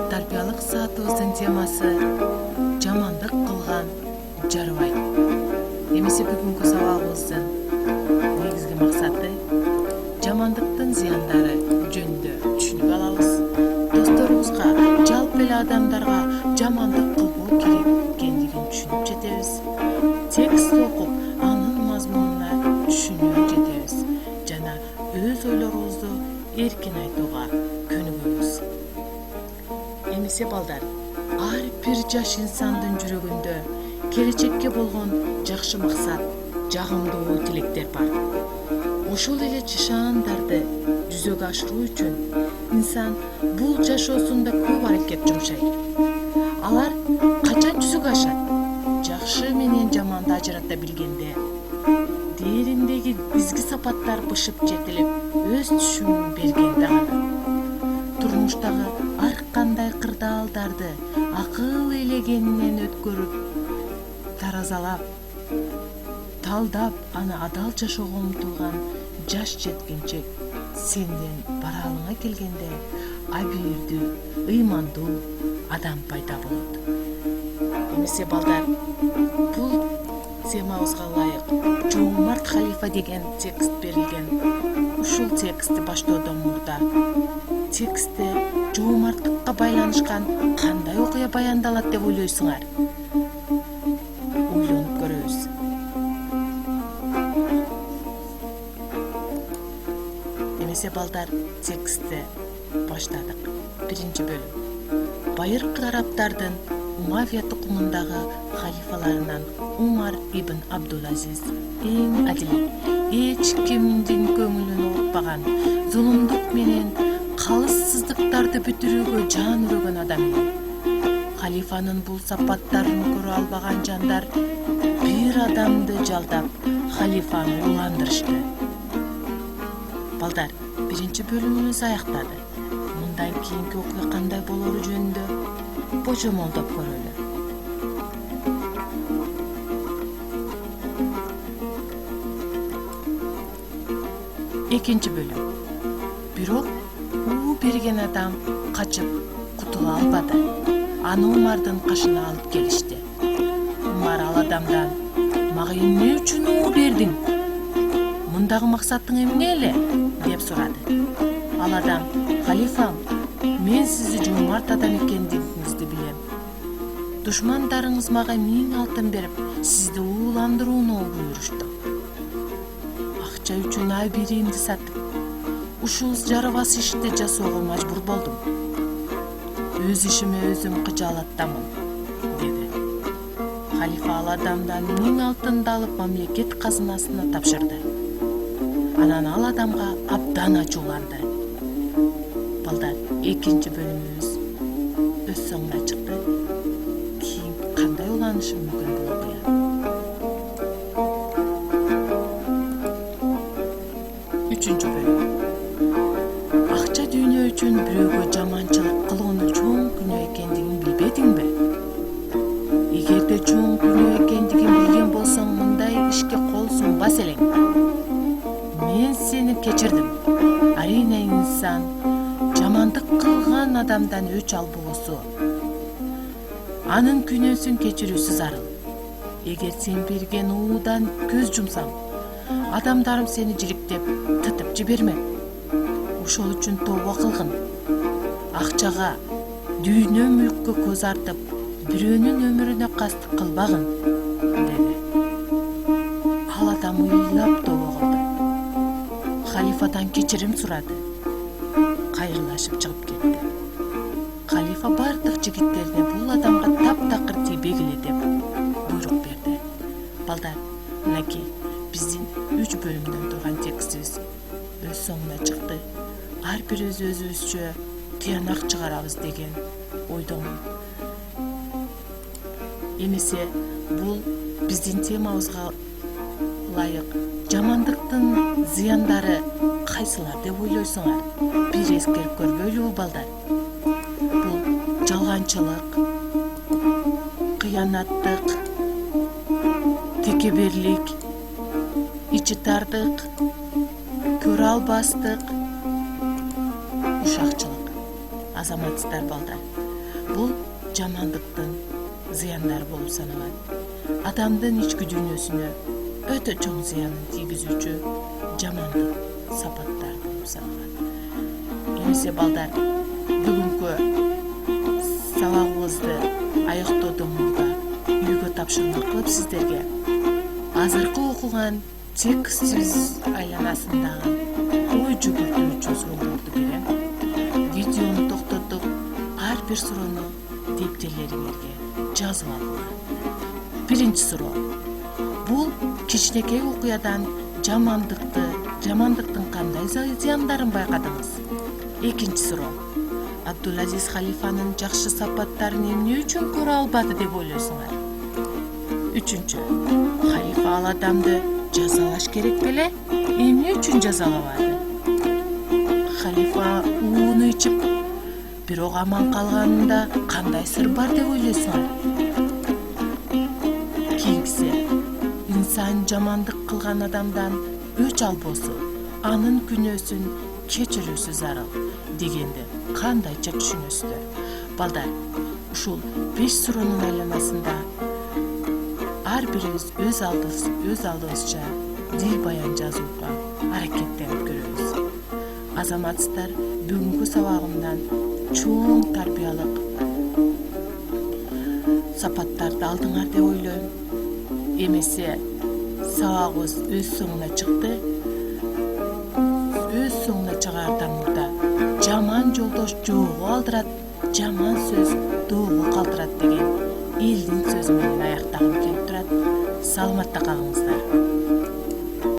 ностальгиялык саатыбыздын темасы жамандык кылган жарыбайт. Эмесе бүгүнкү сабагыбыздын негизги максаты жамандыктын зыяндары жөнүндө түшүнүп алабыз. Досторубузга, жалпы эле адамдарга жамандык кылбоо керек экендигин түшүнүп жетебиз. Текст окуп, анын мазмунуна түшүнүп жетебиз жана өз ойлорубузду эркин айтууга көнүгөбүз. Эмесе балдар, ар бир жаш инсандын жүрөгүндө келечекке болгон жакшы максат, жагымдуу тилектер бар. Ошол эле чышаандарды жүзөгө ашыруу үчүн инсан бул жашоосунда көп аракет жумшайт. Алар качан жүзөгө ашат? Жакшы менен жаманды ажырата билгенде, дээриндеги изги сапаттар бышып жетилип, өз түшүмүн бергенде гана. Турмуштагы ар кандай кырдаалдарды акыл элегенинен өткөрүп, таразалап, талдап, аны адал жашоого умтулган жаш жеткинчек сенден баралыңа келгенде абийирдүү, ыймандуу адам пайда болот. Эмесе балдар, бул темабызга ылайык Жоомарт Халифа деген текст берилген. Ушул текстти баштоодон мурда текстте жоомарттыкка байланышкан кандай окуя баяндалат деп ойлойсуңар? Ойлонуп көрөбүз. Эмесе балдар, текстти баштадык. Биринчи бөлүм. Байыркы араптардын Умавия тукумундагы халифаларынан Умар ибн Абдул-Азиз эң адил, эч кимдин көңүлүн оорутпаган, зулумдук менен калыссыздыктарды бүтүрүүгө жан өрөгөн адам экен. Халифанын бул сапаттарын көрө албаган жандар бир адамды жалдап, халифаны уландырышты. Балдар, биринчи бөлүмүбүз аяктады. Мындан кийинки окуя кандай болору жөнүндө божомолдоп көрөлү. Экинчи бөлүм. Бирок уу берген адам качып кутула албады. Аны Умардын кашына алып келишти. Умар ал адамдан: "Мага эмне үчүн уу бердиң? Мындагы максатың эмне эле?" деп сурады. Ал адам: "Халифам, мен сизди жоомарт адам экендигиңизди билем. Душмандарыңыз мага 1000 алтын берип, сизди ууландырууну буйрушту. Акча үчүн абийиримди сатып, ушул жарыбас ишти жасоого мажбур болдум. Өз ишиме өзүм кыжаалаттамын", деди. Халифа ал адамдан 1000 алтынды алып мамлекет казынасына тапшырды. Анан ал адамга абдан ачууланды. Балдар, экинчи бөлүмүбүз өз соңуна чыкты. Кийин кандай уланышы мүмкүн бул окуя? Үчүнчү бөлүм. Акча дүйнө үчүн бирөөгө жаманчылык кылууну чоң күнөө экендигин билбедиңби? Эгерде чоң күнөө экендигин билген болсоң, мындай ишке кол сунбас элең. Мен сени кечирдим. Арийне инсан жамандык кылган адамдан өч албоосу, анын күнөөсүн кечирүүсү зарыл. Эгер сен берген уудан көз жумсаң, адамдарым сени жиликтеп, тытып жибермек. Ошол үчүн тооба кылгын. Акчага, дүйнө мүлккө көз артып, бирөөнүн өмүрүнө кастык кылбагын, деди. Ал адам ыйлап тооба кылды. Халифадан кечирим сурады. Кайрылашып чыгып кетти. Халифа бардык жигиттерине бул адамга таптакыр тийбек эле деп буйрук берди. Балдар, мынакей биздин 3 бөлүмдөн турган текстибиз өз соңуна чыкты. Ар бирибиз өзүбүзчө тыянак чыгарабыз деген ойдомун. Эмесе бул биздин темабызга ылайык жамандыктын зыяндары кайсылар деп ойлойсуңар? Бир эскерип көрбөйлүбү балдар? Бул жалганчылык, кыянаттык, текеберлик, ичитардык, көрө албастык, ушакчылык. Азаматсыздар балдар, бул жамандыктын зыяндары болуп саналат. Адамдын ички дүйнөсүнө өтө чоң зыянын тийгизүүчү жамандык сапаттар болуп саналат. Эмесе балдар, бүгүнкү сабагыбызды аяктоодон мурда үйгө тапшырма кылып сиздерге азыркы окуган текст айланасындагы ой жүгүртүүчү суроолорду берем. Видеону токтотуп, ар бир суроону дептерлериңерге жазып алыңар. Биринчи суроо. Бул кичинекей окуядан жамандыктын кандай зыяндарын байкадыңыз? Экинчи суроо. Абдулазиз халифанын жакшы сапаттарын эмне үчүн көрө албады деп ойлойсуңар? Үчүнчү. Халифа ал адамды жазалаш керек беле? Эмне үчүн жазалабады? Халифа ууну ичип, бирок аман калганында кандай сыр бар деп ойлойсуңар? Кийинкиси. Инсан жамандык кылган адамдан өч албосу, анын күнөөсүн кечирүүсү зарыл дегенди кандайча түшүнөсүздөр? Балдар, ушул 5 суроонун айланасында ар бирибиз өз алдыбызча дил баян жазууга аракеттенип көрөбүз. Азаматсыздар, бүгүнкү сабагымдан чоң тарбиялык сапаттарды алдыңар деп ойлойм. Эмесе сабагыбыз өз соңуна чыкты. Өз соңуна чыгаардан мурда жаман жолдош жоого алдырат, жаман сөз доого калтырат деген элдин сөзү менен аяктагым келип турат. Саламатта калыңыздар.